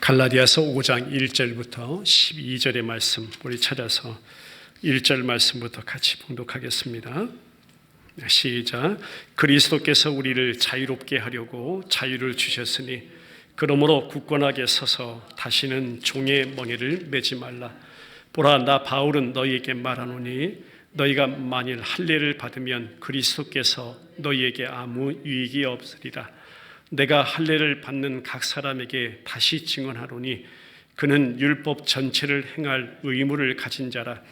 갈라디아서 5장 1절부터 12절의 말씀 우리 찾아서 1절 말씀부터 같이 봉독하겠습니다. 시작. 그리스도께서 우리를 자유롭게 하려고 자유를 주셨으니 그러므로 굳건하게 서서 다시는 종의 멍에를 매지 말라. 보라, 나 바울은 너희에게 말하노니 너희가 만일 할례를 받으면 그리스도께서 너희에게 아무 유익이 없으리라. 내가 할례를 받는 각 사람에게 다시 증언하노니 그는 율법 전체를 행할 의무를 가진 자라.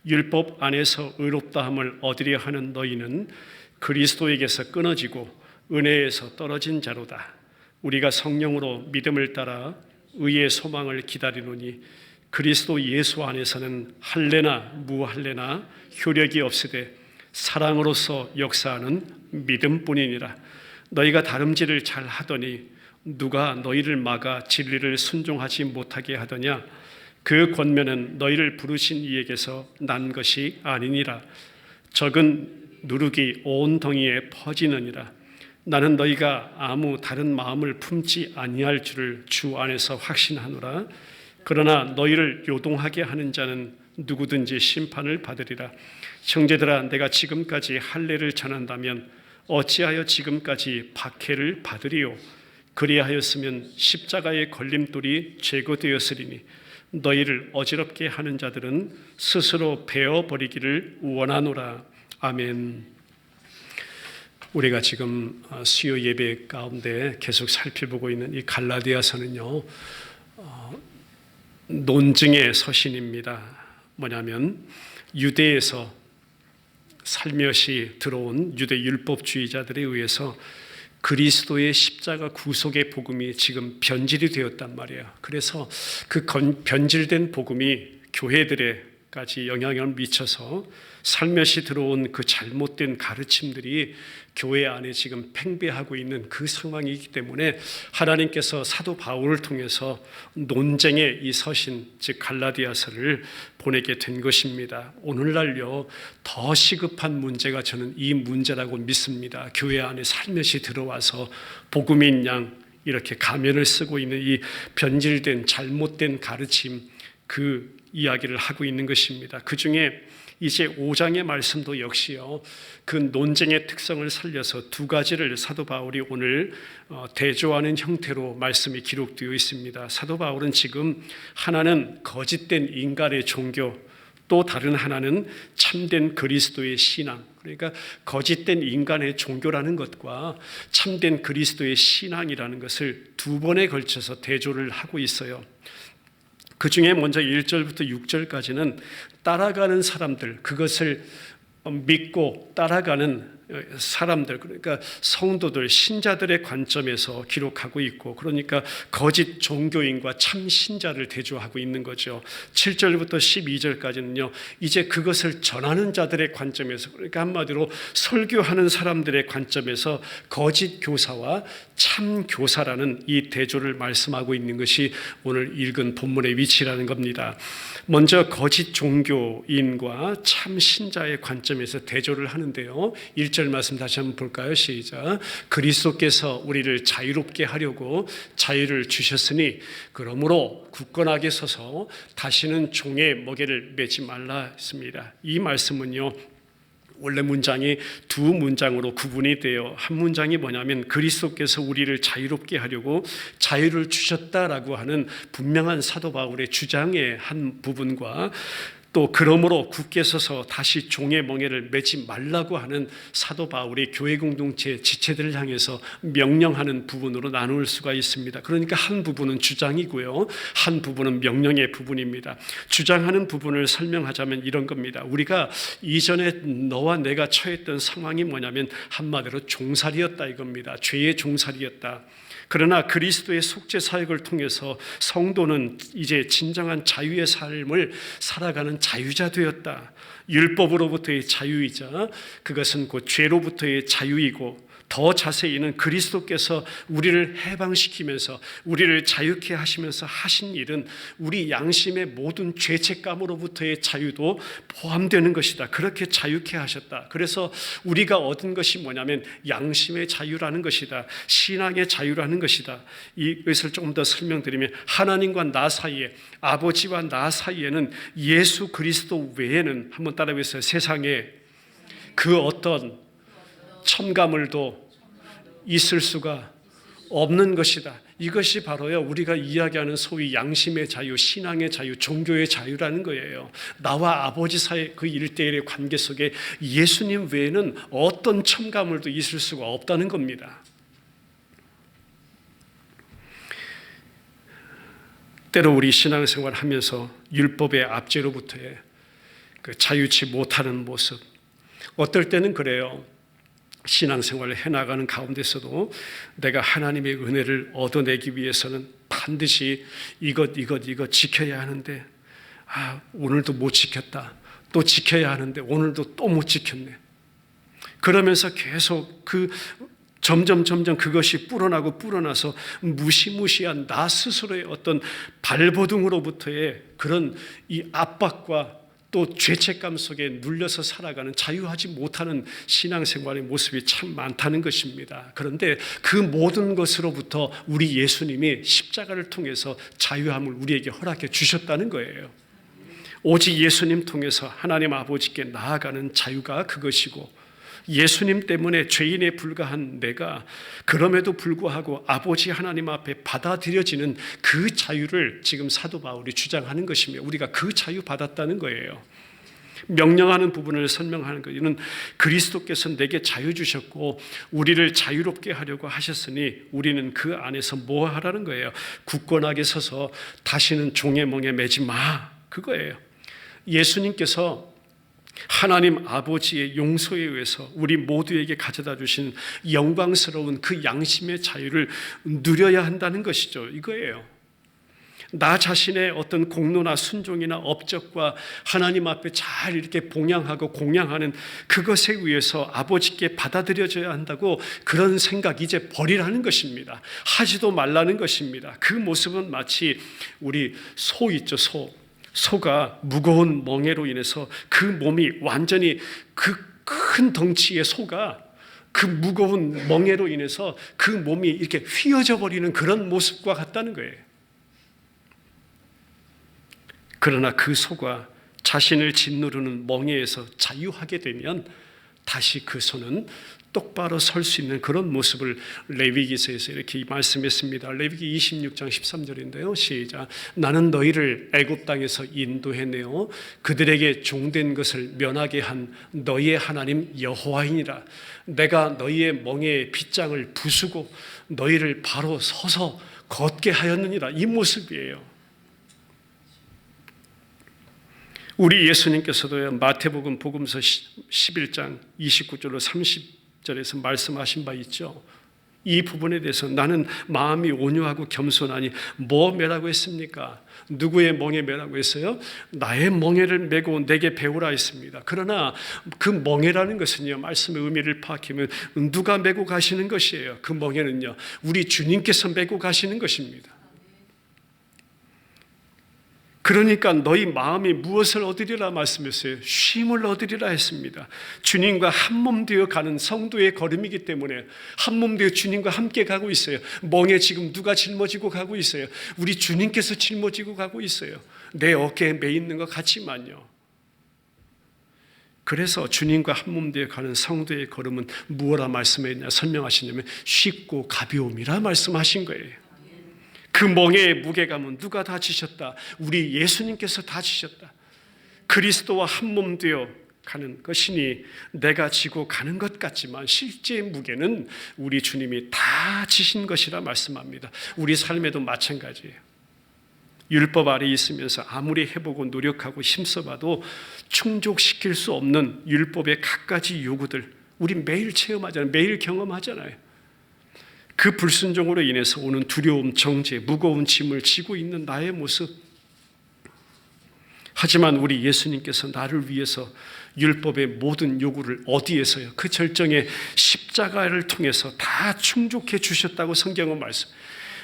율법 안에서 의롭다함을 얻으려 하는 너희는 그리스도에게서 끊어지고 은혜에서 떨어진 자로다. 우리가 성령으로 믿음을 따라 의의 소망을 기다리노니 그리스도 예수 안에서는 할례나 무할례나 효력이 없으되 사랑으로서 역사하는 믿음뿐이니라. 너희가 다름질을 잘 하더니 누가 너희를 막아 진리를 순종하지 못하게 하더냐? 그 권면은 너희를 부르신 이에게서 난 것이 아니니라. 적은 누룩이 온 덩이에 퍼지느니라. 나는 너희가 아무 다른 마음을 품지 아니할 줄을 주 안에서 확신하노라. 그러나 너희를 요동하게 하는 자는 누구든지 심판을 받으리라. 형제들아, 내가 지금까지 할례를 전한다면 어찌하여 지금까지 박해를 받으리요? 그리하였으면 십자가의 걸림돌이 제거되었으리니 너희를 어지럽게 하는 자들은 스스로 베어버리기를 원하노라. 아멘. 우리가 지금 수요 예배 가운데 계속 살펴보고 있는 이 갈라디아서는요, 논증의 서신입니다. 뭐냐면 유대에서 살며시 들어온 유대 율법주의자들에 의해서 그리스도의 십자가 구속의 복음이 지금 변질이 되었단 말이에요. 그래서 그 변질된 복음이 교회들에까지 영향을 미쳐서 살며시 들어온 그 잘못된 가르침들이 교회 안에 지금 팽배하고 있는 그 상황이기 때문에 하나님께서 사도 바울을 통해서 논쟁의 이 서신, 즉 갈라디아서를 보내게 된 것입니다. 오늘날요, 더 시급한 문제가 저는 이 문제라고 믿습니다. 교회 안에 살며시 들어와서 복음인 양 이렇게 가면을 쓰고 있는 이 변질된 잘못된 가르침, 그 이야기를 하고 있는 것입니다. 그 중에 이제 5장의 말씀도 역시요, 그 논쟁의 특성을 살려서 두 가지를 사도 바울이 오늘 대조하는 형태로 말씀이 기록되어 있습니다. 사도 바울은 지금 하나는 거짓된 인간의 종교, 또 다른 하나는 참된 그리스도의 신앙, 그러니까 거짓된 인간의 종교라는 것과 참된 그리스도의 신앙이라는 것을 두 번에 걸쳐서 대조를 하고 있어요. 그 중에 먼저 1절부터 6절까지는 따라가는 사람들, 그것을 믿고 따라가는 사람들, 그러니까 성도들, 신자들의 관점에서 기록하고 있고, 그러니까 거짓 종교인과 참 신자를 대조하고 있는 거죠. 7절부터 12절까지는요, 이제 그것을 전하는 자들의 관점에서, 그러니까 한마디로 설교하는 사람들의 관점에서 거짓 교사와 참 교사라는 이 대조를 말씀하고 있는 것이 오늘 읽은 본문의 위치라는 겁니다. 먼저 거짓 종교인과 참 신자의 관점에서 대조를 하는데요, 1절 말씀 다시 한번 볼까요? 시작. 그리스도께서 우리를 자유롭게 하려고 자유를 주셨으니 그러므로 굳건하게 서서 다시는 종의 멍에를 매지 말라 했습니다. 이 말씀은요, 원래 문장이 두 문장으로 구분이 되어 한 문장이 뭐냐면 그리스도께서 우리를 자유롭게 하려고 자유를 주셨다라고 하는 분명한 사도 바울의 주장의 한 부분과 또 그러므로 굳게 서서 다시 종의 멍에를 매지 말라고 하는 사도 바울의 교회 공동체 지체들을 향해서 명령하는 부분으로 나눌 수가 있습니다. 그러니까 한 부분은 주장이고요, 한 부분은 명령의 부분입니다. 주장하는 부분을 설명하자면 이런 겁니다. 우리가 이전에 너와 내가 처했던 상황이 뭐냐면 한마디로 종살이였다 이겁니다. 죄의 종살이였다. 그러나 그리스도의 속죄 사역을 통해서 성도는 이제 진정한 자유의 삶을 살아가는 자유자 되었다. 율법으로부터의 자유이자 그것은 곧 죄로부터의 자유이고 더 자세히는 그리스도께서 우리를 해방시키면서 우리를 자유케 하시면서 하신 일은 우리 양심의 모든 죄책감으로부터의 자유도 포함되는 것이다. 그렇게 자유케 하셨다. 그래서 우리가 얻은 것이 뭐냐면 양심의 자유라는 것이다. 신앙의 자유라는 것이다. 이것을 조금 더 설명드리면 하나님과 나 사이에, 아버지와 나 사이에는 예수 그리스도 외에는, 한번 따라해보세요. 세상에 그 어떤 첨가물도 있을 수가 없는 것이다. 이것이 바로요 우리가 이야기하는 소위 양심의 자유, 신앙의 자유, 종교의 자유라는 거예요. 나와 아버지 사이 그 일대일의 관계 속에 예수님 외에는 어떤 첨가물도 있을 수가 없다는 겁니다. 때로 우리 신앙생활 하면서 율법의 압제로부터의 그 자유치 못하는 모습, 어떨 때는 그래요. 신앙생활을 해나가는 가운데서도 내가 하나님의 은혜를 얻어내기 위해서는 반드시 이것 지켜야 하는데 오늘도 못 지켰다. 또 지켜야 하는데 오늘도 또 못 지켰네. 그러면서 계속 점점 그것이 불어나서 무시무시한 나 스스로의 어떤 발버둥으로부터의 그런 이 압박과 또 죄책감 속에 눌려서 살아가는, 자유하지 못하는 신앙생활의 모습이 참 많다는 것입니다. 그런데 그 모든 것으로부터 우리 예수님이 십자가를 통해서 자유함을 우리에게 허락해 주셨다는 거예요. 오직 예수님 통해서 하나님 아버지께 나아가는 자유가 그것이고, 예수님 때문에 죄인에 불과한 내가 그럼에도 불구하고 아버지 하나님 앞에 받아들여지는 그 자유를 지금 사도 바울이 주장하는 것이며 우리가 그 자유 받았다는 거예요. 명령하는 부분을 설명하는 거예요. 이는 그리스도께서 내게 자유 주셨고 우리를 자유롭게 하려고 하셨으니 우리는 그 안에서 뭐 하라는 거예요? 굳건하게 서서 다시는 종의 멍에 매지 마, 그거예요. 예수님께서 하나님 아버지의 용서에 의해서 우리 모두에게 가져다 주신 영광스러운 그 양심의 자유를 누려야 한다는 것이죠. 이거예요. 나 자신의 어떤 공로나 순종이나 업적과 하나님 앞에 잘 이렇게 봉양하고 공양하는 그것에 의해서 아버지께 받아들여져야 한다고, 그런 생각 이제 버리라는 것입니다. 하지도 말라는 것입니다. 그 모습은 마치 우리 소 있죠, 소가 무거운 멍에로 인해서 그 몸이 완전히, 그 큰 덩치의 소가 그 무거운 멍에로 인해서 그 몸이 이렇게 휘어져 버리는 그런 모습과 같다는 거예요. 그러나 그 소가 자신을 짓누르는 멍에에서 자유하게 되면 다시 그 소는 똑바로 설 수 있는 그런 모습을 레위기서에서 이렇게 말씀했습니다. 레위기 26장 13절인데요. 시작. 나는 너희를 애굽 땅에서 인도해내어 그들에게 종된 것을 면하게 한 너희의 하나님 여호와이니라. 내가 너희의 멍에의 빗장을 부수고 너희를 바로 서서 걷게 하였느니라. 이 모습이에요. 우리 예수님께서도 마태복음 복음서 11장 29절로 30절에서 말씀하신 바 있죠. 이 부분에 대해서 나는 마음이 온유하고 겸손하니 뭐 매라고 했습니까? 누구의 멍에 매라고 했어요? 나의 멍에를 메고 내게 배우라 했습니다. 그러나 그 멍에라는 것은요, 말씀의 의미를 파악하면 누가 메고 가시는 것이에요. 그 멍에는요, 우리 주님께서 메고 가시는 것입니다. 그러니까 너희 마음이 무엇을 얻으리라 말씀했어요? 쉼을 얻으리라 했습니다. 주님과 한몸 되어 가는 성도의 걸음이기 때문에 한몸 되어 주님과 함께 가고 있어요. 멍에 지금 누가 짊어지고 가고 있어요? 우리 주님께서 짊어지고 가고 있어요. 내 어깨에 매 있는 것 같지만요. 그래서 주님과 한몸 되어 가는 성도의 걸음은 무엇라 말씀했냐, 설명하시냐면 쉽고 가벼움이라 말씀하신 거예요. 그 멍에의 무게감은 누가 다 지셨다? 우리 예수님께서 다 지셨다. 그리스도와 한몸 되어 가는 것이니 내가 지고 가는 것 같지만 실제 무게는 우리 주님이 다 지신 것이라 말씀합니다. 우리 삶에도 마찬가지예요. 율법 아래 있으면서 아무리 해보고 노력하고 힘써봐도 충족시킬 수 없는 율법의 갖가지 요구들, 우리 매일 체험하잖아요. 매일 경험하잖아요. 그 불순종으로 인해서 오는 두려움, 정죄, 무거운 짐을 지고 있는 나의 모습, 하지만 우리 예수님께서 나를 위해서 율법의 모든 요구를 어디에서요? 그 절정의 십자가를 통해서 다 충족해 주셨다고 성경은 말씀.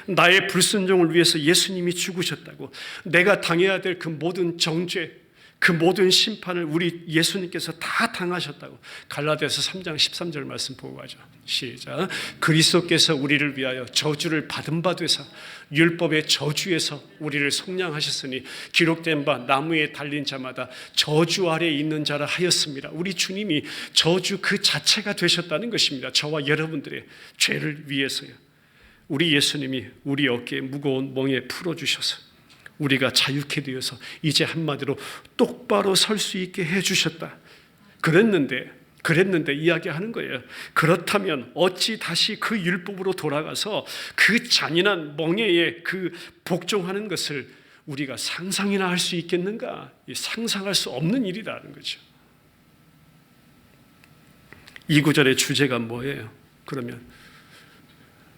나의 불순종을 위해서 예수님이 죽으셨다고. 내가 당해야 될 그 모든 정죄, 그 모든 심판을 우리 예수님께서 다 당하셨다고. 갈라디아서 3장 13절 말씀 보고 가죠. 시작. 그리스도께서 우리를 위하여 저주를 받은 바 되사 율법의 저주에서 우리를 속량하셨으니 기록된 바 나무에 달린 자마다 저주 아래에 있는 자라 하였습니다. 우리 주님이 저주 그 자체가 되셨다는 것입니다. 저와 여러분들의 죄를 위해서요. 우리 예수님이 우리 어깨에 무거운 멍에 풀어주셔서 우리가 자유케 되어서 이제 한마디로 똑바로 설 수 있게 해주셨다. 그랬는데 이야기하는 거예요. 그렇다면 어찌 다시 그 율법으로 돌아가서 그 잔인한 멍에에 그 복종하는 것을 우리가 상상이나 할 수 있겠는가? 상상할 수 없는 일이라는 거죠. 이 구절의 주제가 뭐예요? 그러면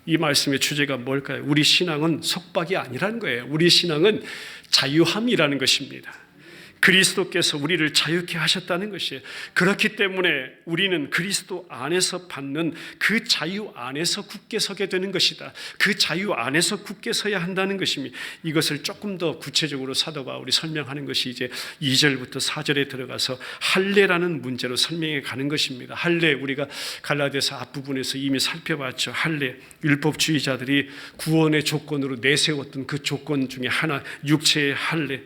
이 말씀의 주제가 뭘까요? 우리 신앙은 속박이 아니라는 거예요. 우리 신앙은 자유함이라는 것입니다. 그리스도께서 우리를 자유케 하셨다는 것이에요. 그렇기 때문에 우리는 그리스도 안에서 받는 그 자유 안에서 굳게 서게 되는 것이다. 그 자유 안에서 굳게 서야 한다는 것입니다. 이것을 조금 더 구체적으로 사도 바울이 설명하는 것이 이제 2절부터 4절에 들어가서 할례라는 문제로 설명해 가는 것입니다. 할례, 우리가 갈라디아서 앞부분에서 이미 살펴봤죠. 할례, 율법주의자들이 구원의 조건으로 내세웠던 그 조건 중에 하나, 육체의 할례.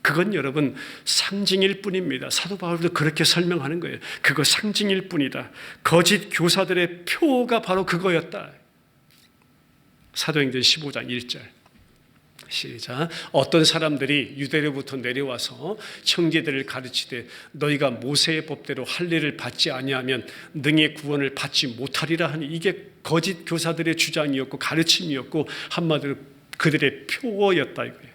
그건 여러분 상징일 뿐입니다. 사도 바울도 그렇게 설명하는 거예요. 그거 상징일 뿐이다. 거짓 교사들의 표가 바로 그거였다. 사도행전 15장 1절 시작. 어떤 사람들이 유대로부터 내려와서 형제들을 가르치되 너희가 모세의 법대로 할례를 받지 아니하면 능히 구원을 받지 못하리라 하니, 이게 거짓 교사들의 주장이었고 가르침이었고 한마디로 그들의 표어였다 이거예요.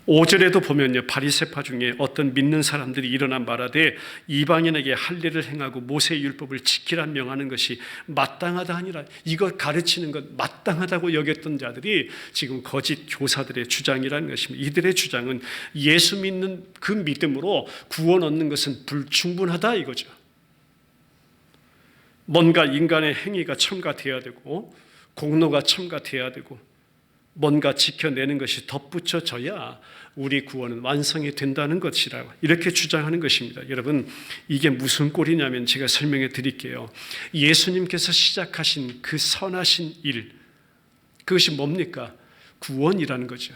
5절에도 보면요, 바리새파 중에 어떤 믿는 사람들이 일어나 말하되 이방인에게 할례를 행하고 모세의 율법을 지키라 명하는 것이 마땅하다 하니라. 이걸 가르치는 것 마땅하다고 여겼던 자들이 지금 거짓 교사들의 주장이라는 것입니다. 이들의 주장은 예수 믿는 그 믿음으로 구원 얻는 것은 불충분하다 이거죠. 뭔가 인간의 행위가 첨가되어야 되고 공로가 첨가되어야 되고 뭔가 지켜내는 것이 덧붙여져야 우리 구원은 완성이 된다는 것이라고 이렇게 주장하는 것입니다. 여러분, 이게 무슨 꼴이냐면 제가 설명해 드릴게요. 예수님께서 시작하신 그 선하신 일, 그것이 뭡니까? 구원이라는 거죠.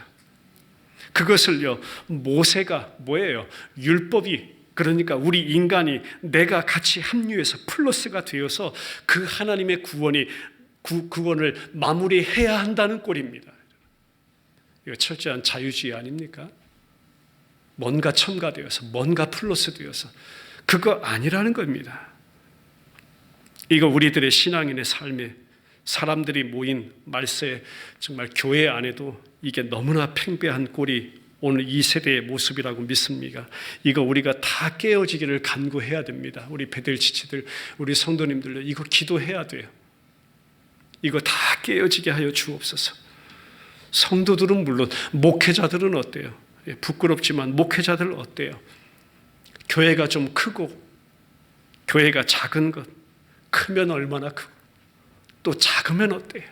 그것을요, 모세가 뭐예요? 율법이, 그러니까 우리 인간이 내가 같이 합류해서 플러스가 되어서 그 하나님의 구원을 마무리해야 한다는 꼴입니다. 이거 철저한 자유주의 아닙니까? 뭔가 첨가되어서 뭔가 플러스 되어서 그거 아니라는 겁니다. 이거 우리들의 신앙인의 삶에 사람들이 모인 말세 정말 교회 안에도 이게 너무나 팽배한 꼴이 오늘 이 세대의 모습이라고 믿습니다. 이거 우리가 다 깨어지기를 간구해야 됩니다. 우리 배들 지치들, 우리 성도님들 이거 기도해야 돼요. 이거 다 깨어지게 하여 주옵소서. 성도들은 물론, 목회자들은 어때요? 부끄럽지만 목회자들은 어때요? 교회가 좀 크고 교회가 작은 것, 크면 얼마나 크고 또 작으면 어때요?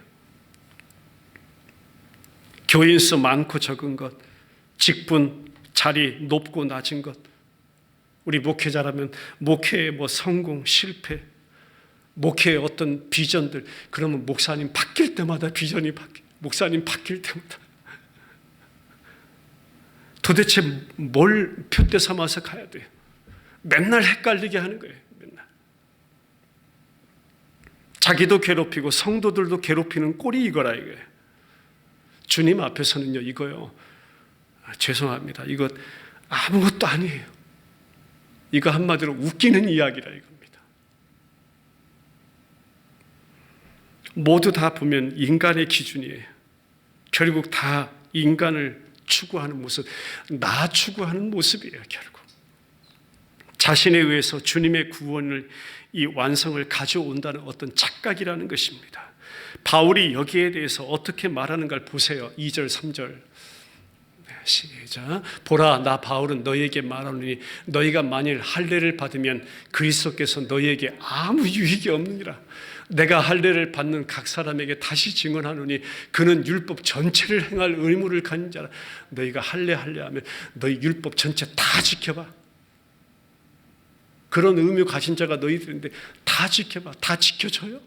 교인 수 많고 적은 것, 직분, 자리 높고 낮은 것, 우리 목회자라면 목회의 성공, 실패, 목회의 어떤 비전들, 그러면 목사님 바뀔 때마다 비전이 바뀌어요. 목사님 바뀔 때마다 도대체 뭘 표대 삼아서 가야 돼요? 맨날 헷갈리게 하는 거예요. 맨날 자기도 괴롭히고 성도들도 괴롭히는 꼴이 이거라 이거예요. 주님 앞에서는요, 이거요, 죄송합니다, 이거 아무것도 아니에요. 이거 한마디로 웃기는 이야기라 이겁니다. 모두 다 보면 인간의 기준이에요. 결국 다 인간을 추구하는 모습, 나 추구하는 모습이에요. 결국 자신에 의해서 주님의 구원을, 이 완성을 가져온다는 어떤 착각이라는 것입니다. 바울이 여기에 대해서 어떻게 말하는가를 보세요. 2절 3절 시작. 보라, 나 바울은 너희에게 말하노니 너희가 만일 할례를 받으면 그리스도께서 너희에게 아무 유익이 없느니라. 내가 할례를 받는 각 사람에게 다시 증언하노니 그는 율법 전체를 행할 의무를 가진 자라. 너희가 할례하면 너희 율법 전체 다 지켜봐. 그런 의무 가진 자가 너희들인데 다 지켜봐. 다 지켜줘요.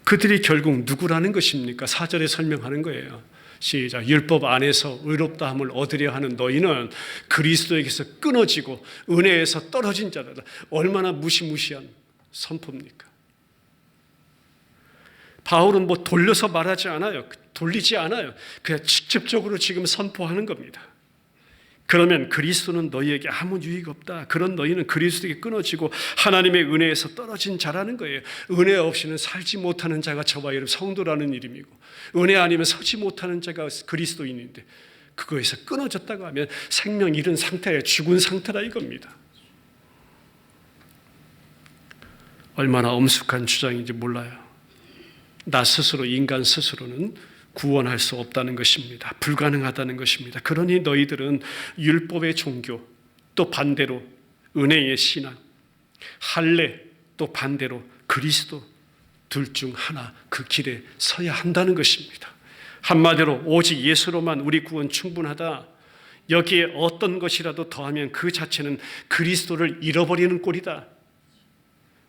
그들이 결국 누구라는 것입니까? 4절에 설명하는 거예요. 시작. 율법 안에서 의롭다함을 얻으려 하는 너희는 그리스도에게서 끊어지고 은혜에서 떨어진 자다. 얼마나 무시무시한 선포입니까? 바울은 뭐 돌려서 말하지 않아요. 돌리지 않아요. 그냥 직접적으로 지금 선포하는 겁니다. 그러면 그리스도는 너희에게 아무 유익 없다. 그런 너희는 그리스도에게 끊어지고 하나님의 은혜에서 떨어진 자라는 거예요. 은혜 없이는 살지 못하는 자가 저와 여러분 성도라는 이름이고, 은혜 아니면 서지 못하는 자가 그리스도인인데, 그거에서 끊어졌다고 하면 생명 잃은 상태에 죽은 상태라 이겁니다. 얼마나 엄숙한 주장인지 몰라요. 나 스스로, 인간 스스로는 구원할 수 없다는 것입니다. 불가능하다는 것입니다. 그러니 너희들은 율법의 종교, 또 반대로 은혜의 신앙, 할례, 또 반대로 그리스도, 둘 중 하나 그 길에 서야 한다는 것입니다. 한마디로 오직 예수로만 우리 구원 충분하다. 여기에 어떤 것이라도 더하면 그 자체는 그리스도를 잃어버리는 꼴이다.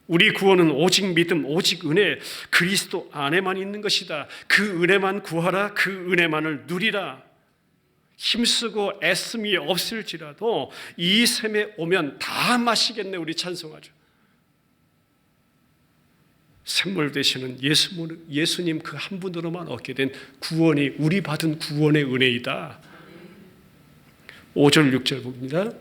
우리 구원은 오직 믿음, 오직 은혜, 그리스도 안에만 있는 것이다. 그 은혜만 구하라. 그 은혜만을 누리라. 힘쓰고 애씀이 없을지라도 이 샘에 오면 다 마시겠네. 우리 찬송하죠. 샘물 되시는 예수님 그 한 분으로만 얻게 된 구원이, 우리 받은 구원의 은혜이다. 5절 6절 봅니다.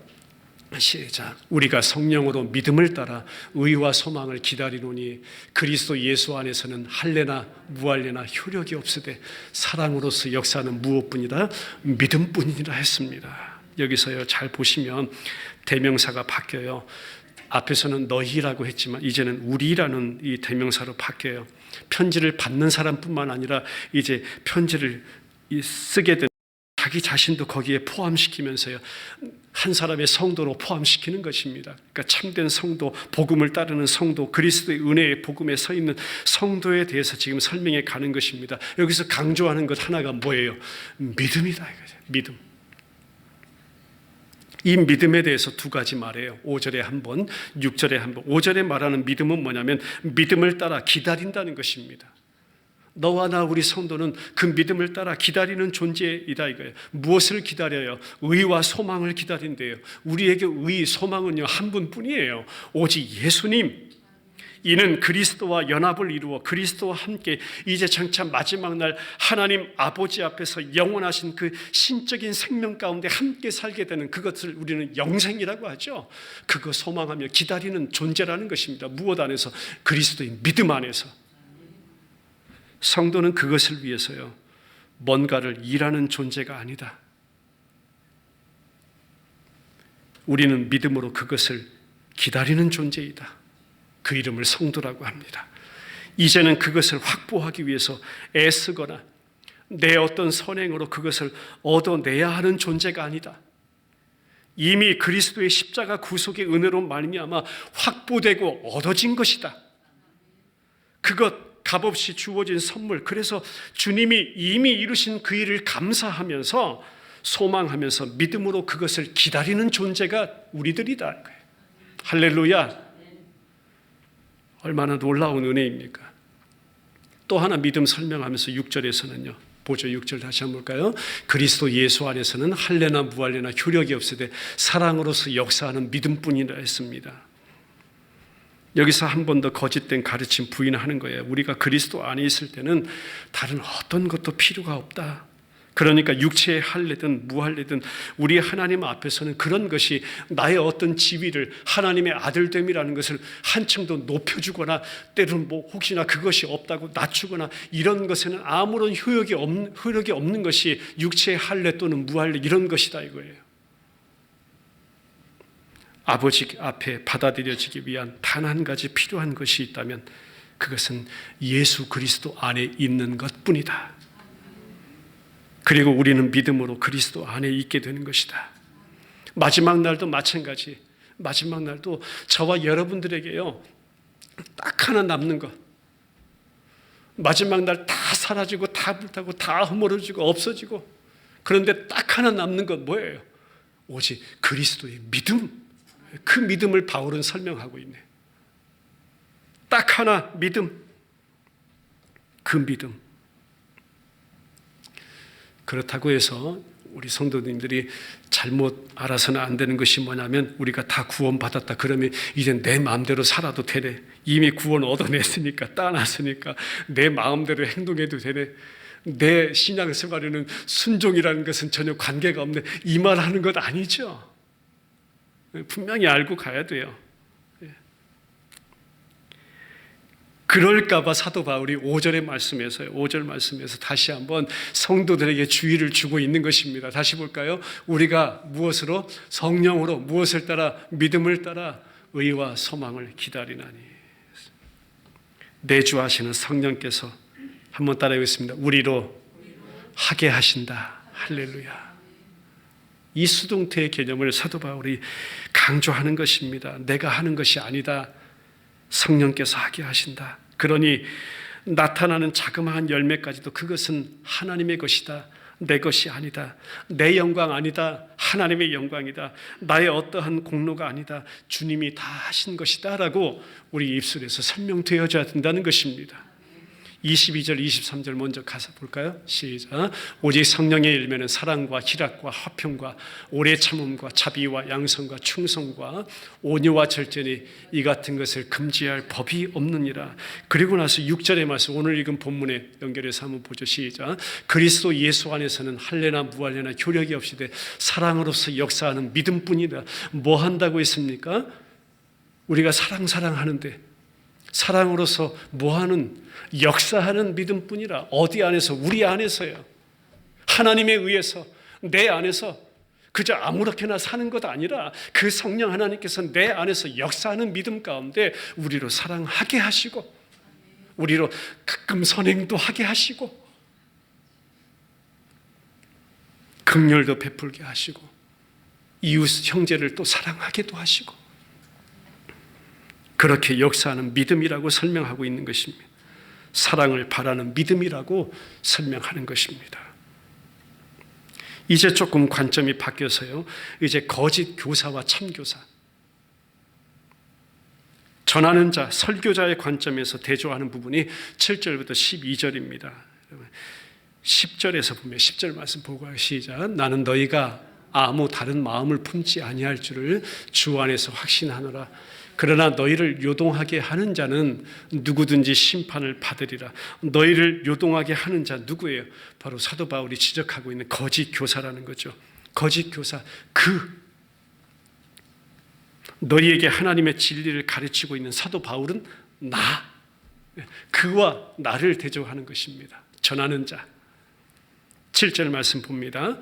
시작. 우리가 성령으로 믿음을 따라 의와 소망을 기다리노니 그리스도 예수 안에서는 할례나 무할례나 효력이 없으되 사랑으로서 역사는 무엇뿐이다? 믿음뿐이라 했습니다. 여기서요, 잘 보시면 대명사가 바뀌어요. 앞에서는 너희라고 했지만 이제는 우리라는 이 대명사로 바뀌어요. 편지를 받는 사람뿐만 아니라 이제 편지를 쓰게 된 자기 자신도 거기에 포함시키면서요, 한 사람의 성도로 포함시키는 것입니다. 그러니까 참된 성도, 복음을 따르는 성도, 그리스도의 은혜의 복음에 서 있는 성도에 대해서 지금 설명해 가는 것입니다. 여기서 강조하는 것 하나가 뭐예요? 믿음이다 이거죠. 믿음. 이 믿음에 대해서 두 가지 말해요. 5절에 한 번, 6절에 한 번. 5절에 말하는 믿음은 뭐냐면 믿음을 따라 기다린다는 것입니다. 너와 나 우리 성도는 그 믿음을 따라 기다리는 존재이다 이거예요. 무엇을 기다려요? 의와 소망을 기다린대요. 우리에게 의, 소망은요 한 분뿐이에요. 오직 예수님. 이는 그리스도와 연합을 이루어 그리스도와 함께 이제 장차 마지막 날 하나님 아버지 앞에서 영원하신 그 신적인 생명 가운데 함께 살게 되는 그것을 우리는 영생이라고 하죠. 그거 소망하며 기다리는 존재라는 것입니다. 무엇 안에서? 그리스도의 믿음 안에서. 성도는 그것을 위해서요, 뭔가를 일하는 존재가 아니다. 우리는 믿음으로 그것을 기다리는 존재이다. 그 이름을 성도라고 합니다. 이제는 그것을 확보하기 위해서 애쓰거나 내 어떤 선행으로 그것을 얻어내야 하는 존재가 아니다. 이미 그리스도의 십자가 구속의 은혜로 말미암아 확보되고 얻어진 것이다. 그것 값없이 주어진 선물. 그래서 주님이 이미 이루신 그 일을 감사하면서 소망하면서 믿음으로 그것을 기다리는 존재가 우리들이다. 할렐루야. 얼마나 놀라운 은혜입니까? 또 하나 믿음 설명하면서 6절에서는요. 보죠. 6절 다시 한번 볼까요? 그리스도 예수 안에서는 할례나 무할례나 효력이 없으되 사랑으로서 역사하는 믿음뿐이라 했습니다. 여기서 한 번 더 거짓된 가르침 부인하는 거예요. 우리가 그리스도 안에 있을 때는 다른 어떤 것도 필요가 없다. 그러니까 육체의 할례든 무할례든 우리 하나님 앞에서는 그런 것이 나의 어떤 지위를, 하나님의 아들됨이라는 것을 한층 더 높여주거나 때로는 뭐 혹시나 그것이 없다고 낮추거나 이런 것에는 아무런 효력이 없는 것이 육체의 할례 또는 무할례 이런 것이다 이거예요. 아버지 앞에 받아들여지기 위한 단 한 가지 필요한 것이 있다면 그것은 예수 그리스도 안에 있는 것뿐이다. 그리고 우리는 믿음으로 그리스도 안에 있게 되는 것이다. 마지막 날도 마찬가지. 마지막 날도 저와 여러분들에게요, 딱 하나 남는 것. 마지막 날 다 사라지고 다 불타고 다 허물어지고 없어지고, 그런데 딱 하나 남는 것 뭐예요? 오직 그리스도의 믿음. 그 믿음을 바울은 설명하고 있네. 딱 하나 믿음. 그 믿음. 그렇다고 해서 우리 성도님들이 잘못 알아서는 안 되는 것이 뭐냐면, 우리가 다 구원받았다 그러면 이제 내 마음대로 살아도 되네. 이미 구원 얻어냈으니까, 따놨으니까 내 마음대로 행동해도 되네. 내 신앙생활에는 순종이라는 것은 전혀 관계가 없네. 이 말하는 것 아니죠. 분명히 알고 가야 돼요. 그럴까 봐 사도 바울이 5절 말씀에서 다시 한번 성도들에게 주의를 주고 있는 것입니다. 다시 볼까요? 우리가 무엇으로? 성령으로 무엇을 따라? 믿음을 따라 의와 소망을 기다리나니. 내주하시는 성령께서, 한번 따라하겠습니다. 우리로 하게 하신다. 할렐루야. 이 수동태의 개념을 사도 바울이 강조하는 것입니다. 내가 하는 것이 아니다. 성령께서 하게 하신다. 그러니 나타나는 자그마한 열매까지도 그것은 하나님의 것이다. 내 것이 아니다. 내 영광 아니다. 하나님의 영광이다. 나의 어떠한 공로가 아니다. 주님이 다 하신 것이다 라고 우리 입술에서 설명되어져야 된다는 것입니다. 22절 23절 먼저 가서 볼까요? 시작. 오직 성령의 열매는 사랑과 희락과 화평과 오래 참음과 자비와 양선과 충성과 온유와 절제니 이 같은 것을 금지할 법이 없느니라. 그리고 나서 6절의 말씀, 오늘 읽은 본문에 연결해서 한번 보죠. 시작. 그리스도 예수 안에서는 할례나 무할례나 효력이 없이 돼 사랑으로서 역사하는 믿음뿐이다. 뭐 한다고 했습니까? 우리가 사랑하는데 사랑으로서 뭐하는, 역사하는 믿음뿐이라. 어디 안에서? 우리 안에서요. 하나님에 의해서, 내 안에서 그저 아무렇게나 사는 것 아니라 그 성령 하나님께서 내 안에서 역사하는 믿음 가운데 우리로 사랑하게 하시고, 우리로 가끔 선행도 하게 하시고, 긍휼도 베풀게 하시고, 이웃 형제를 또 사랑하게도 하시고, 그렇게 역사하는 믿음이라고 설명하고 있는 것입니다. 사랑을 바라는 믿음이라고 설명하는 것입니다. 이제 조금 관점이 바뀌어서요, 이제 거짓 교사와 참교사, 전하는 자, 설교자의 관점에서 대조하는 부분이 7절부터 12절입니다. 10절에서 보면 10절 말씀 보고 시작. 나는 너희가 아무 다른 마음을 품지 아니할 줄을 주 안에서 확신하노라. 그러나 너희를 요동하게 하는 자는 누구든지 심판을 받으리라. 너희를 요동하게 하는 자 누구예요? 바로 사도 바울이 지적하고 있는 거짓 교사라는 거죠. 거짓 교사, 너희에게 하나님의 진리를 가르치고 있는 사도 바울은 그와 나를 대조하는 것입니다. 전하는 자. 7절 말씀 봅니다.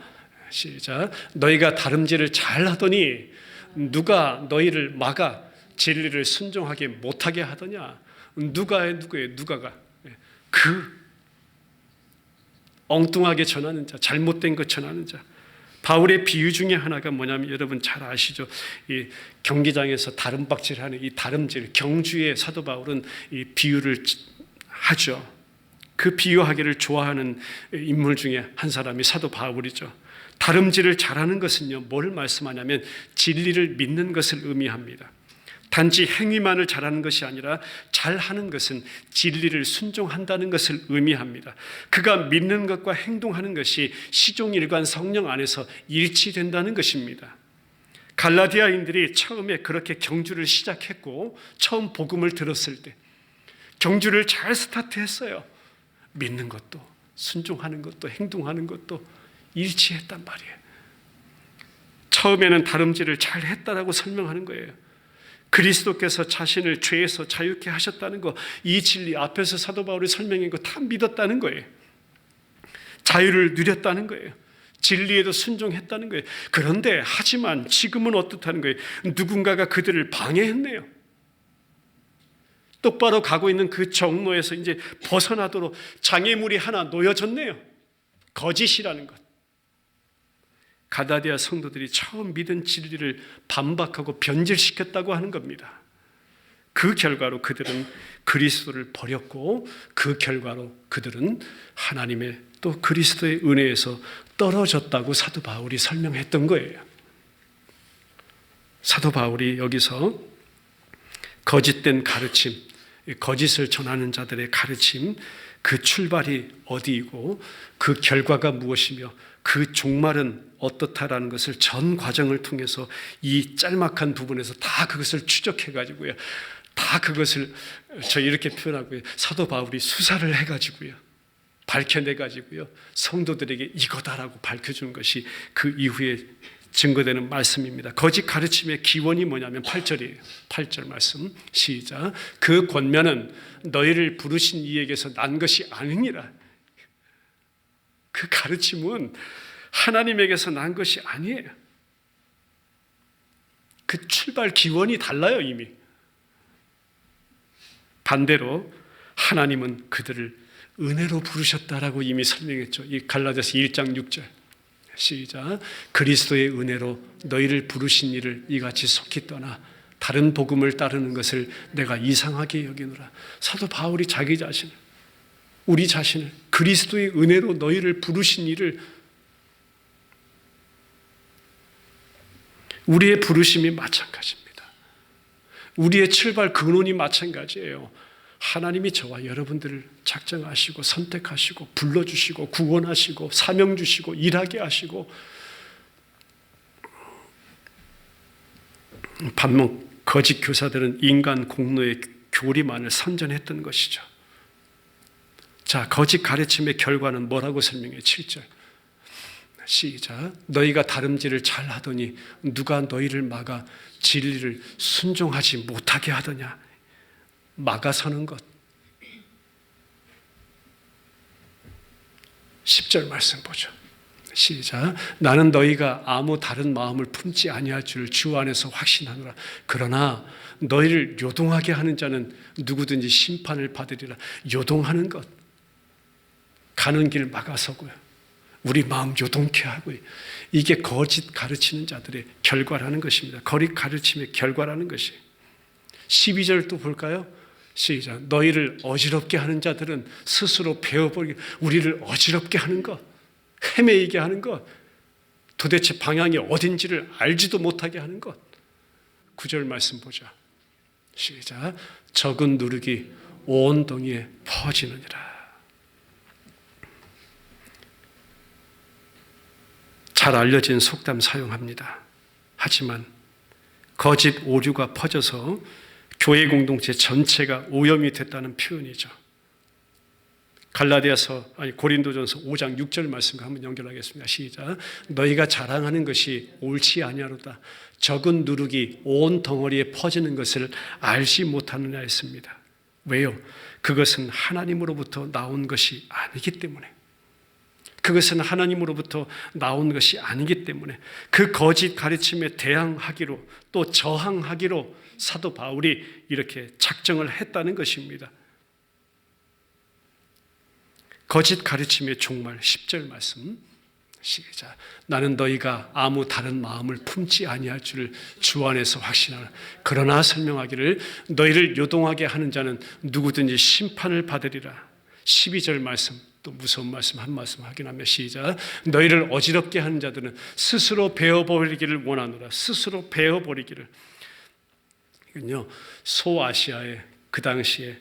시작. 너희가 다름질을 잘 하더니 누가 너희를 막아 진리를 순종하게 못하게 하더냐? 누가가 엉뚱하게 전하는 자, 잘못된 것 전하는 자. 바울의 비유 중에 하나가 뭐냐면, 여러분 잘 아시죠? 이 경기장에서 다름박질하는 이 다름질, 경주에 사도 바울은 이 비유를 하죠. 그 비유하기를 좋아하는 인물 중에 한 사람이 사도 바울이죠. 다름질을 잘하는 것은요, 뭘 말씀하냐면 진리를 믿는 것을 의미합니다. 단지 행위만을 잘하는 것이 아니라 잘하는 것은 진리를 순종한다는 것을 의미합니다. 그가 믿는 것과 행동하는 것이 시종일관 성령 안에서 일치된다는 것입니다. 갈라디아인들이 처음에 그렇게 경주를 시작했고, 처음 복음을 들었을 때 경주를 잘 스타트했어요. 믿는 것도 순종하는 것도 행동하는 것도 일치했단 말이에요. 처음에는 다름질을 잘 했다라고 설명하는 거예요. 그리스도께서 자신을 죄에서 자유케 하셨다는 거, 이 진리 앞에서 사도 바울이 설명한 거 다 믿었다는 거예요. 자유를 누렸다는 거예요. 진리에도 순종했다는 거예요. 그런데 하지만 지금은 어떻다는 거예요? 누군가가 그들을 방해했네요. 똑바로 가고 있는 그 정로에서 이제 벗어나도록 장애물이 하나 놓여졌네요. 거짓이라는 것. 갈라디아 성도들이 처음 믿은 진리를 반박하고 변질시켰다고 하는 겁니다. 그 결과로 그들은 그리스도를 버렸고 그 결과로 그들은 하나님의 또 그리스도의 은혜에서 떨어졌다고 사도 바울이 설명했던 거예요. 사도 바울이 여기서 거짓된 가르침, 거짓을 전하는 자들의 가르침, 그 출발이 어디이고 그 결과가 무엇이며 그 종말은 어떻다라는 것을 전 과정을 통해서 이 짤막한 부분에서 다 그것을 추적해가지고요. 다 그것을 저 이렇게 표현하고요. 사도 바울이 수사를 해가지고요. 밝혀내가지고요. 성도들에게 이거다라고 밝혀주는 것이 그 이후에 증거되는 말씀입니다. 거짓 가르침의 기원이 뭐냐면 8절이에요. 8절 말씀 시작. 그 권면은 너희를 부르신 이에게서 난 것이 아니니라. 그 가르침은 하나님에게서 난 것이 아니에요. 그 출발 기원이 달라요 이미. 반대로 하나님은 그들을 은혜로 부르셨다라고 이미 설명했죠. 이 갈라디아서 1장 6절 시작. 그리스도의 은혜로 너희를 부르신 이를 이같이 속히 떠나 다른 복음을 따르는 것을 내가 이상하게 여기노라. 사도 바울이 자기 자신을, 우리 자신을 그리스도의 은혜로 너희를 부르신 이를, 우리의 부르심이 마찬가지입니다. 우리의 출발 근원이 마찬가지예요. 하나님이 저와 여러분들을 작정하시고 선택하시고 불러주시고 구원하시고 사명 주시고 일하게 하시고, 반면 거짓 교사들은 인간 공로의 교리만을 선전했던 것이죠. 자, 거짓 가르침의 결과는 뭐라고 설명해? 7절 시작. 너희가 다름질을 잘 하더니 누가 너희를 막아 진리를 순종하지 못하게 하더냐. 막아서는 것. 10절 말씀 보죠. 시작. 나는 너희가 아무 다른 마음을 품지 아니할 줄 주 안에서 확신하노라. 그러나 너희를 요동하게 하는 자는 누구든지 심판을 받으리라. 요동하는 것. 가는 길 막아서고요. 우리 마음 요동케 하고요. 이게 거짓 가르치는 자들의 결과라는 것입니다. 거짓 가르침의 결과라는 것이. 12절 또 볼까요? 시작. 너희를 어지럽게 하는 자들은 스스로 배워버리게, 우리를 어지럽게 하는 것, 헤매이게 하는 것, 도대체 방향이 어딘지를 알지도 못하게 하는 것. 9절 말씀 보자. 시작. 적은 누룩이 온 동이에 퍼지느니라. 잘 알려진 속담 사용합니다. 하지만 거짓 오류가 퍼져서 교회 공동체 전체가 오염이 됐다는 표현이죠. 고린도전서 5장 6절 말씀과 한번 연결하겠습니다. 시작. 너희가 자랑하는 것이 옳지 아니하로다. 적은 누룩이 온 덩어리에 퍼지는 것을 알지 못하느냐 했습니다. 왜요? 그것은 하나님으로부터 나온 것이 아니기 때문에. 그것은 하나님으로부터 나온 것이 아니기 때문에 그 거짓 가르침에 대항하기로 또 저항하기로 사도 바울이 이렇게 작정을 했다는 것입니다. 거짓 가르침의 종말 10절 말씀 시작. 나는 너희가 아무 다른 마음을 품지 아니할 줄을 주 안에서 확신하노라. 그러나 설명하기를 너희를 요동하게 하는 자는 누구든지 심판을 받으리라. 12절 말씀, 또 무서운 말씀 한 말씀 확인하며 시작. 너희를 어지럽게 하는 자들은 스스로 베어버리기를 원하노라. 스스로 베어버리기를. 이건요, 소아시아의 그 당시에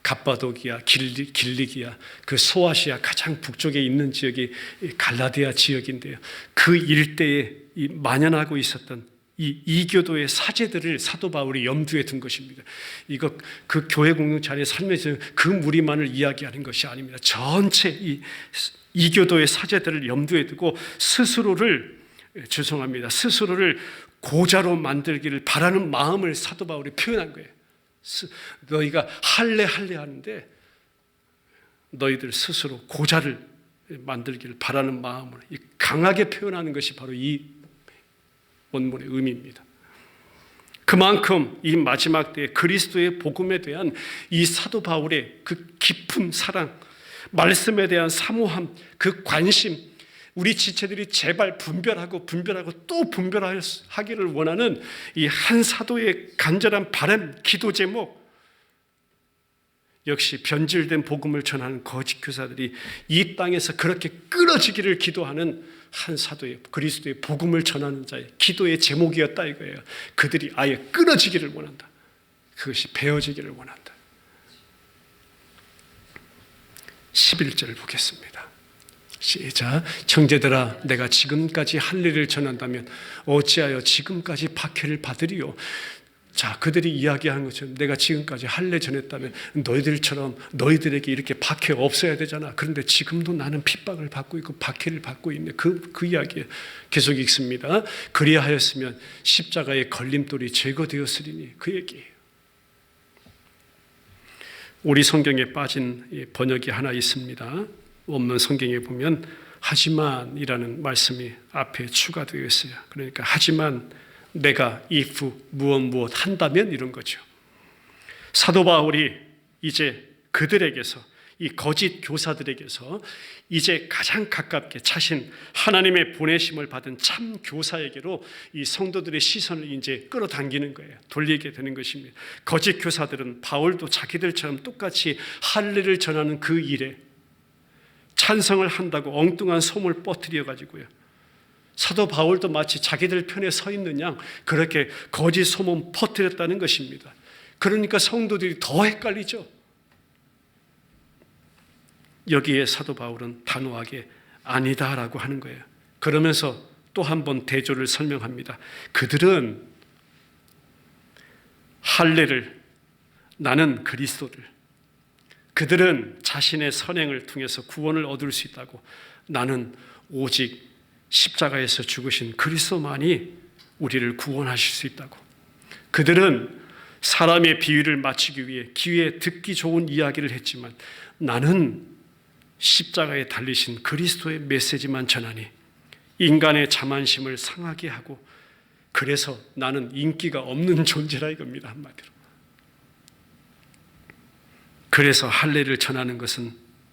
갑바도기아, 길리기아, 그 소아시아 가장 북쪽에 있는 지역이 갈라디아 지역인데요. 그 일대에 만연하고 있었던 이 이교도의 사제들을 사도 바울이 염두에 둔 것입니다. 이거 그 교회 공동체 안에 살면서 그 무리만을 이야기하는 것이 아닙니다. 전체 이 이교도의 사제들을 염두에 두고 스스로를 고자로 만들기를 바라는 마음을 사도 바울이 표현한 거예요. 너희가 할래 하는데 너희들 스스로 고자를 만들기를 바라는 마음을 강하게 표현하는 것이 바로 이 원문의 의미입니다. 그만큼 이 마지막 때에 그리스도의 복음에 대한 이 사도 바울의 그 깊은 사랑, 말씀에 대한 사모함, 그 관심, 우리 지체들이 제발 분별하고 또 분별하기를 원하는 이 한 사도의 간절한 바람, 기도 제목, 역시 변질된 복음을 전하는 거짓 교사들이 이 땅에서 그렇게 끊어지기를 기도하는 한 사도의 그리스도의 복음을 전하는 자의 기도의 제목이었다 이거예요. 그들이 아예 끊어지기를 원한다. 그것이 베어지기를 원한다. 11절 보겠습니다. 시작. 형제들아, 내가 지금까지 할 일을 전한다면 어찌하여 지금까지 박해를 받으리요? 자, 그들이 이야기한 것처럼 내가 지금까지 할례 전했다면 너희들에게 이렇게 박해 없어야 되잖아. 그런데 지금도 나는 핍박을 받고 있고 박해를 받고 있네. 그 이야기 계속 읽습니다. 그리하였으면 십자가의 걸림돌이 제거되었으리니, 그 얘기예요. 우리 성경에 빠진 번역이 하나 있습니다. 원문 성경에 보면 하지만이라는 말씀이 앞에 추가되어 있어요. 그러니까 하지만 내가 if 무엇 한다면 이런 거죠. 사도 바울이 이제 그들에게서, 이 거짓 교사들에게서 이제 가장 가깝게 자신 하나님의 보내심을 받은 참 교사에게로 이 성도들의 시선을 이제 끌어당기는 거예요. 돌리게 되는 것입니다. 거짓 교사들은 바울도 자기들처럼 똑같이 할례를 전하는 그 일에 찬성을 한다고 엉뚱한 소문을 퍼뜨려 가지고요. 사도 바울도 마치 자기들 편에 서 있는 양 그렇게 거짓 소문 퍼뜨렸다는 것입니다. 그러니까 성도들이 더 헷갈리죠. 여기에 사도 바울은 단호하게 아니다라고 하는 거예요. 그러면서 또 한 번 대조를 설명합니다. 그들은 할례를, 나는 그리스도를, 그들은 자신의 선행을 통해서 구원을 얻을 수 있다고, 나는 오직 십자가에서 죽으신 그리스도만이 우리를 구원하실 수 있다고. 그들은 사람의 비유를 맞추기 위해 귀에 듣기 좋은 이야기를 했지만 나는 십자가에 달리신 그리스도의 메시지만 전하니 인간의 자만심을 상하게 하고, 그래서 나는 인기가 없는 존재라 이겁니다. 한마디로. 그래서 할례를 전하는 것은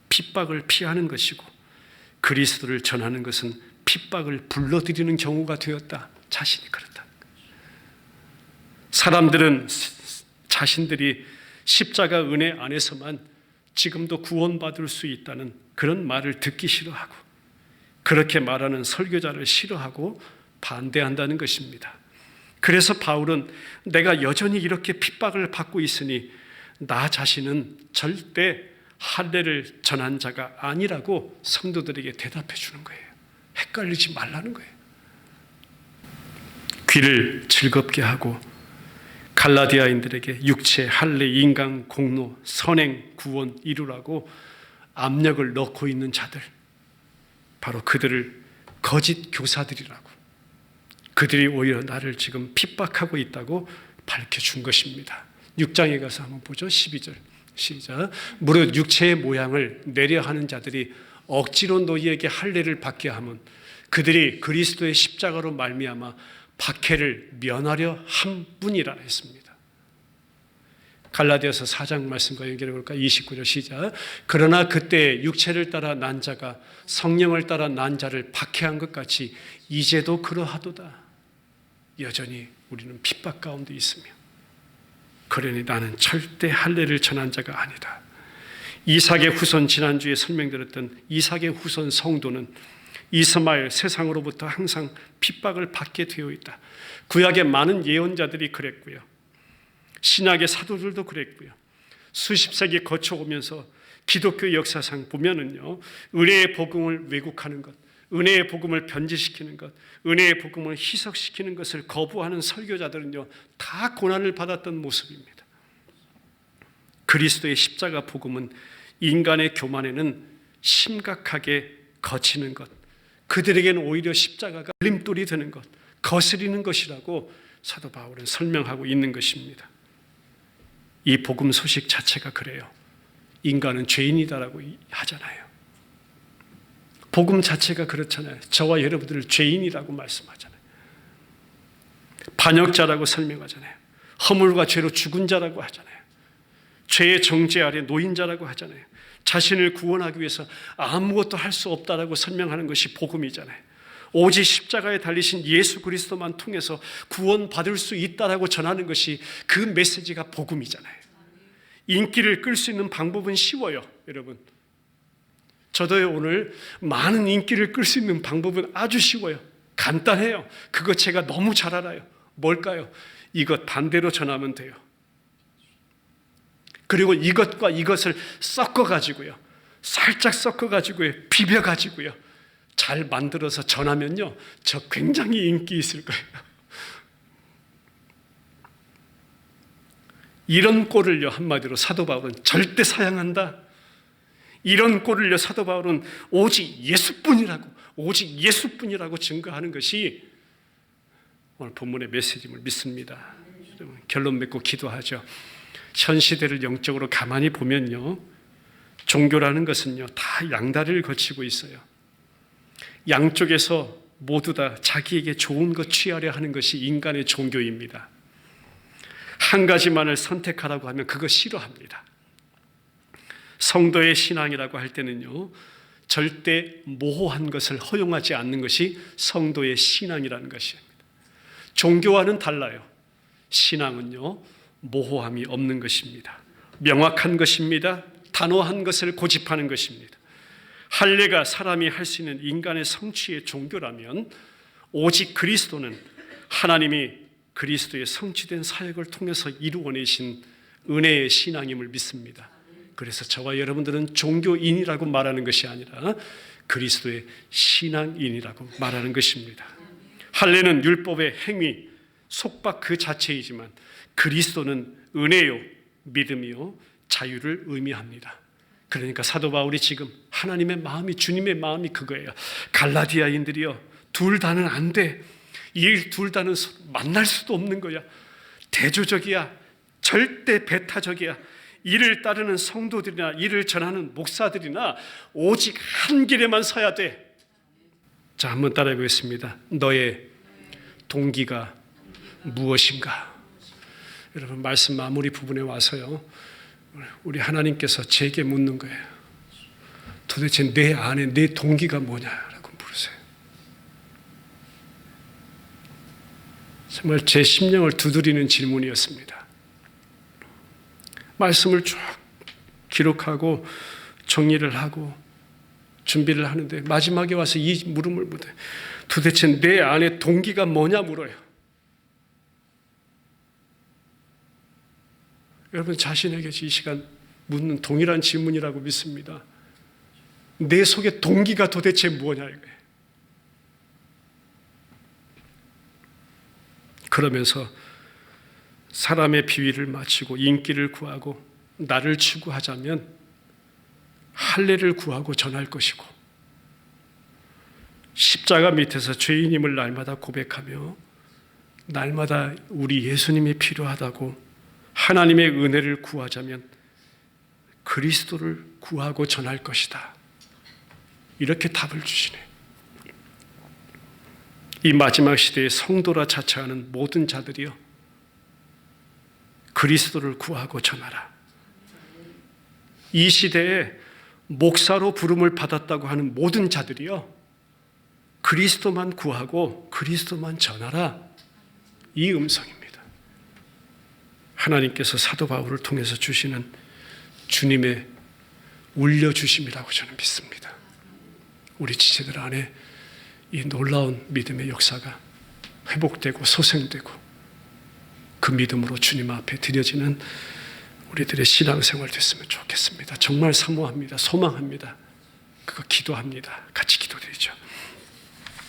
핍박을 피하는 것이고 그리스도를 전하는 것은 핍박을 불러들이는 경우가 되었다. 자신이 그렇다. 사람들은 자신들이 십자가 은혜 안에서만 지금도 구원받을 수 있다는 그런 말을 듣기 싫어하고, 그렇게 말하는 설교자를 싫어하고 반대한다는 것입니다. 그래서 바울은 내가 여전히 이렇게 핍박을 받고 있으니 나 자신은 절대 할례를 전한 자가 아니라고 성도들에게 대답해 주는 거예요. 헷갈리지 말라는 거예요. 귀를 즐겁게 하고 갈라디아인들에게 육체, 할례, 인간, 공로, 선행, 구원 이루라고 압력을 넣고 있는 자들, 바로 그들을 거짓 교사들이라고, 그들이 오히려 나를 지금 핍박하고 있다고 밝혀준 것입니다. 6장에 가서 한번 보죠. 12절 시작. 무릇 육체의 모양을 내려 하는 자들이 억지로 너희에게 할례를 받게 하면 그들이 그리스도의 십자가로 말미암아 박해를 면하려 함뿐이라 했습니다. 갈라디아서 4장 말씀과 연결해 볼까? 29절 시작. 그러나 그때 육체를 따라 난 자가 성령을 따라 난 자를 박해한 것 같이 이제도 그러하도다. 여전히 우리는 핍박 가운데 있으며, 그러니 나는 절대 할례를 전한 자가 아니다. 이삭의 후손, 지난주에 설명드렸던 이삭의 후손 성도는 이스마엘, 세상으로부터 항상 핍박을 받게 되어 있다. 구약의 많은 예언자들이 그랬고요. 신약의 사도들도 그랬고요. 수십 세기 거쳐오면서 기독교 역사상 보면은요, 은혜의 복음을 왜곡하는 것, 은혜의 복음을 변질시키는 것, 은혜의 복음을 희석시키는 것을 거부하는 설교자들은요, 다 고난을 받았던 모습입니다. 그리스도의 십자가 복음은 인간의 교만에는 심각하게 거치는 것, 그들에게는 오히려 십자가가 걸림돌이 되는 것, 거스리는 것이라고 사도 바울은 설명하고 있는 것입니다. 이 복음 소식 자체가 그래요. 인간은 죄인이다라고 하잖아요. 복음 자체가 그렇잖아요. 저와 여러분들을 죄인이라고 말씀하잖아요. 반역자라고 설명하잖아요. 허물과 죄로 죽은 자라고 하잖아요. 죄의 정죄 아래 노인자라고 하잖아요. 자신을 구원하기 위해서 아무것도 할 수 없다라고 설명하는 것이 복음이잖아요. 오직 십자가에 달리신 예수 그리스도만 통해서 구원받을 수 있다라고 전하는 것이 그 메시지가 복음이잖아요. 인기를 끌 수 있는 방법은 쉬워요, 여러분. 저도 오늘 많은 인기를 끌 수 있는 방법은 아주 쉬워요. 간단해요. 그거 제가 너무 잘 알아요. 뭘까요? 이것 반대로 전하면 돼요. 그리고 이것과 이것을 섞어가지고요, 살짝 섞어가지고요, 비벼가지고요, 잘 만들어서 전하면요, 저 굉장히 인기 있을 거예요. 이런 꼴을요, 한마디로 사도 바울은 절대 사양한다. 이런 꼴을요, 사도 바울은 오직 예수뿐이라고 증거하는 것이 오늘 본문의 메시지임을 믿습니다. 결론 맺고 기도하죠. 현 시대를 영적으로 가만히 보면요, 종교라는 것은요, 다 양다리를 거치고 있어요. 양쪽에서 모두 다 자기에게 좋은 것 취하려 하는 것이 인간의 종교입니다. 한 가지만을 선택하라고 하면 그거 싫어합니다. 성도의 신앙이라고 할 때는요, 절대 모호한 것을 허용하지 않는 것이 성도의 신앙이라는 것입니다. 종교와는 달라요. 신앙은요, 모호함이 없는 것입니다. 명확한 것입니다. 단호한 것을 고집하는 것입니다. 할례가 사람이 할 수 있는 인간의 성취의 종교라면 오직 그리스도는 하나님이 그리스도의 성취된 사역을 통해서 이루어내신 은혜의 신앙임을 믿습니다. 그래서 저와 여러분들은 종교인이라고 말하는 것이 아니라 그리스도의 신앙인이라고 말하는 것입니다. 할례는 율법의 행위, 속박 그 자체이지만 그리스도는 은혜요, 믿음이요, 자유를 의미합니다. 그러니까 사도 바울이 지금 하나님의 마음이, 주님의 마음이 그거예요. 갈라디아인들이요, 둘 다는 안 돼. 이 둘 다는 만날 수도 없는 거야. 대조적이야. 절대 배타적이야. 이를 따르는 성도들이나 이를 전하는 목사들이나 오직 한 길에만 서야 돼. 자, 한번 따라해 보겠습니다. 너의 동기가 무엇인가? 여러분, 말씀 마무리 부분에 와서요, 우리 하나님께서 제게 묻는 거예요. 도대체 내 안에 내 동기가 뭐냐라고 물으세요. 정말 제 심령을 두드리는 질문이었습니다. 말씀을 쭉 기록하고 정리를 하고 준비를 하는데 마지막에 와서 이 물음을 묻어요. 도대체 내 안에 동기가 뭐냐 물어요. 여러분 자신에게 이 시간 묻는 동일한 질문이라고 믿습니다. 내 속에 동기가 도대체 뭐냐 이거예요. 그러면서 사람의 비위를 마치고 인기를 구하고 나를 추구하자면 할례를 구하고 전할 것이고 십자가 밑에서 죄인임을 날마다 고백하며 날마다 우리 예수님이 필요하다고 하나님의 은혜를 구하자면 그리스도를 구하고 전할 것이다. 이렇게 답을 주시네. 이 마지막 시대의 성도라 자처하는 모든 자들이요, 그리스도를 구하고 전하라. 이 시대에 목사로 부름을 받았다고 하는 모든 자들이요, 그리스도만 구하고 그리스도만 전하라. 이 음성입니다. 하나님께서 사도 바울을 통해서 주시는 주님의 울려주심이라고 저는 믿습니다. 우리 지체들 안에 이 놀라운 믿음의 역사가 회복되고 소생되고 그 믿음으로 주님 앞에 드려지는 우리들의 신앙생활 됐으면 좋겠습니다. 정말 사모합니다. 소망합니다. 그거 기도합니다. 같이 기도드리죠.